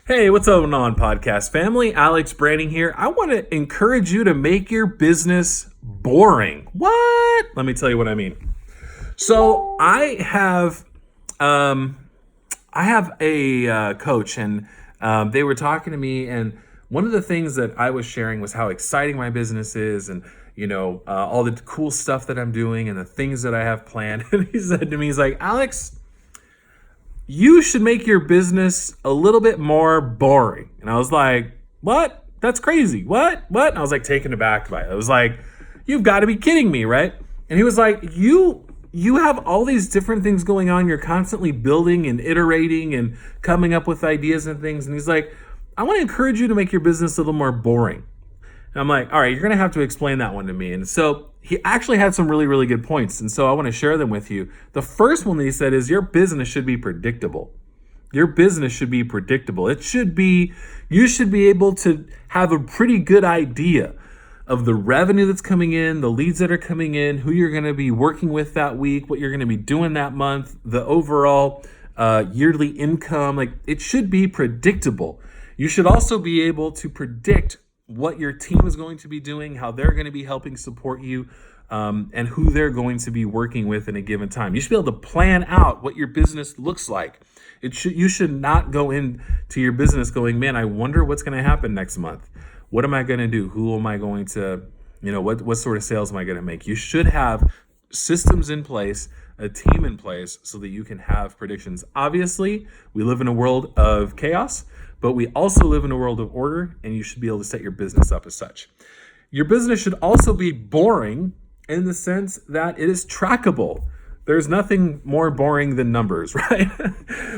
Hey, what's going on, podcast family? Alex Branning here. I want to encourage you to make your business boring. What? Let me tell you what I mean. So I have a coach, and they were talking to me, and one of the things that I was sharing was how exciting my business is, and all the cool stuff that I'm doing, and the things that I have planned. And he said to me, he's like, Alex, you should make your business a little bit more boring. And I was like, what? That's crazy. What? And I was like taken aback by it. I was like, you've got to be kidding me, right? And he was like, you have all these different things going on. You're constantly building and iterating and coming up with ideas and things. And he's like, I want to encourage you to make your business a little more boring. And I'm like, all right, you're going to have to explain that one to me. And so he actually had some really, really good points. And so I want to share them with you. The first one that he said is your business should be predictable. Your business should be predictable. You should be able to have a pretty good idea of the revenue that's coming in, the leads that are coming in, who you're going to be working with that week, what you're going to be doing that month, the overall yearly income. Like, it should be predictable. You should also be able to predict what your team is going to be doing, how they're going to be helping support you, and who they're going to be working with in a given time. You should be able to plan out what your business looks like. You should not go into your business going, man, I wonder what's going to happen next month. What am I going to do? Who am I going to, what sort of sales am I going to make? You should have systems in place, a team in place, so that you can have predictions. Obviously, we live in a world of chaos, but we also live in a world of order, and you should be able to set your business up as such. Your business should also be boring in the sense that it is trackable. There's nothing more boring than numbers, right?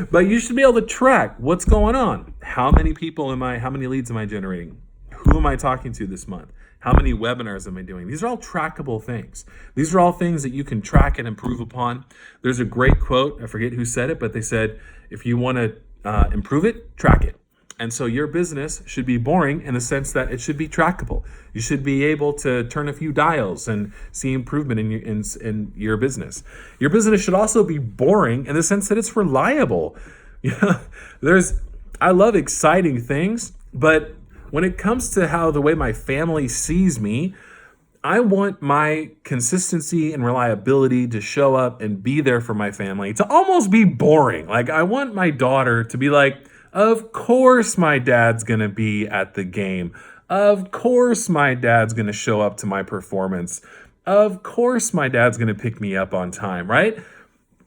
But you should be able to track what's going on. How many leads am I generating? Who am I talking to this month? How many webinars am I doing? These are all trackable things. These are all things that you can track and improve upon. There's a great quote. I forget who said it, but they said, if you want to improve it, track it. And so your business should be boring in the sense that it should be trackable. You should be able to turn a few dials and see improvement in your business. Your business should also be boring in the sense that it's reliable. I love exciting things, but when it comes to how the way my family sees me, I want my consistency and reliability to show up and be there for my family to almost be boring. Like, I want my daughter to be like, of course my dad's going to be at the game. Of course my dad's going to show up to my performance. Of course my dad's going to pick me up on time, right?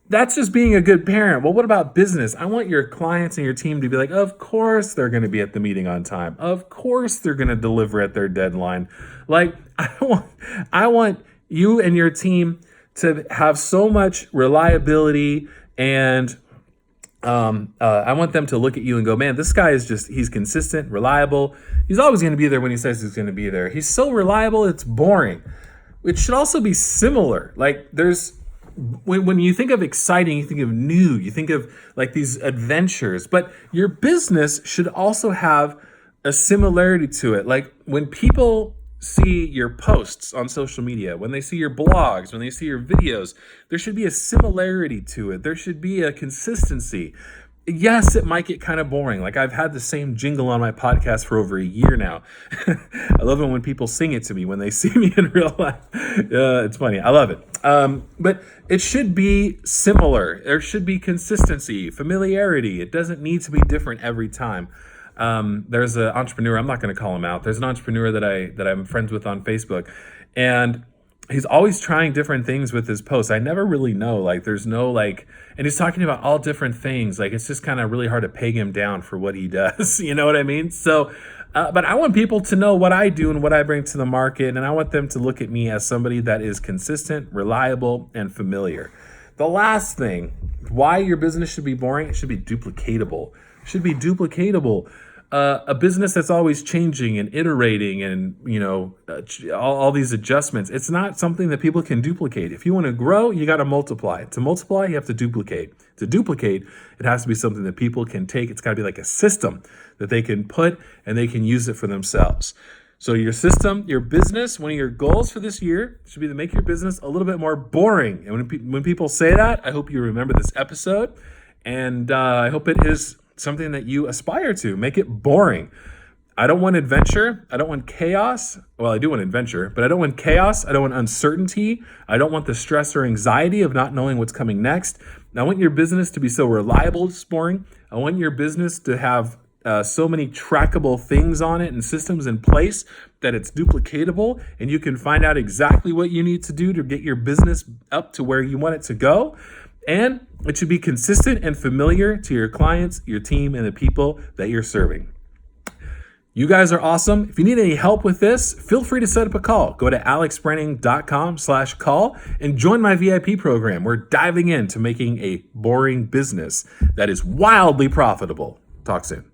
That's just being a good parent. Well, what about business? I want your clients and your team to be like, of course they're going to be at the meeting on time. Of course they're going to deliver at their deadline. Like, I want you and your team to have so much reliability, and I want them to look at you and go, man, this guy he's consistent, reliable. He's always going to be there when he says he's going to be there. He's so reliable, it's boring. It should also be similar. Like, when you think of exciting, you think of new, you think of like these adventures, but your business should also have a similarity to it. Like, when people see your posts on social media, when they see your blogs, when they see your videos, there should be a similarity to it. There should be a consistency. Yes, it might get kind of boring. Like, I've had the same jingle on my podcast for over a year now. I love it when people sing it to me when they see me in real life. It's funny. I love it. But it should be similar. There should be consistency, familiarity. It doesn't need to be different every time. There's an entrepreneur, I'm not going to call him out. There's an entrepreneur that I'm friends with on Facebook, and he's always trying different things with his posts. I never really know, like, there's no like, and he's talking about all different things. Like, it's just kind of really hard to peg him down for what he does. You know what I mean? So, but I want people to know what I do and what I bring to the market. And I want them to look at me as somebody that is consistent, reliable, and familiar. The last thing, why your business should be boring, it should be duplicatable. It should be duplicatable. A business that's always changing and iterating and, all these adjustments, it's not something that people can duplicate. If you want to grow, you got to multiply. To multiply, you have to duplicate. To duplicate, it has to be something that people can take. It's got to be like a system that they can put and they can use it for themselves. So your system, your business, one of your goals for this year should be to make your business a little bit more boring. And when people say that, I hope you remember this episode. And I hope it is something that you aspire to. Make it boring. I don't want adventure. I don't want chaos. Well, I do want adventure, but I don't want chaos. I don't want uncertainty. I don't want the stress or anxiety of not knowing what's coming next. I want your business to be so reliable, it's boring. I want your business to have so many trackable things on it and systems in place that it's duplicatable and you can find out exactly what you need to do to get your business up to where you want it to go. And it should be consistent and familiar to your clients, your team, and the people that you're serving. You guys are awesome. If you need any help with this, feel free to set up a call. Go to alexbranning.com/call and join my VIP program. We're diving into making a boring business that is wildly profitable. Talk soon.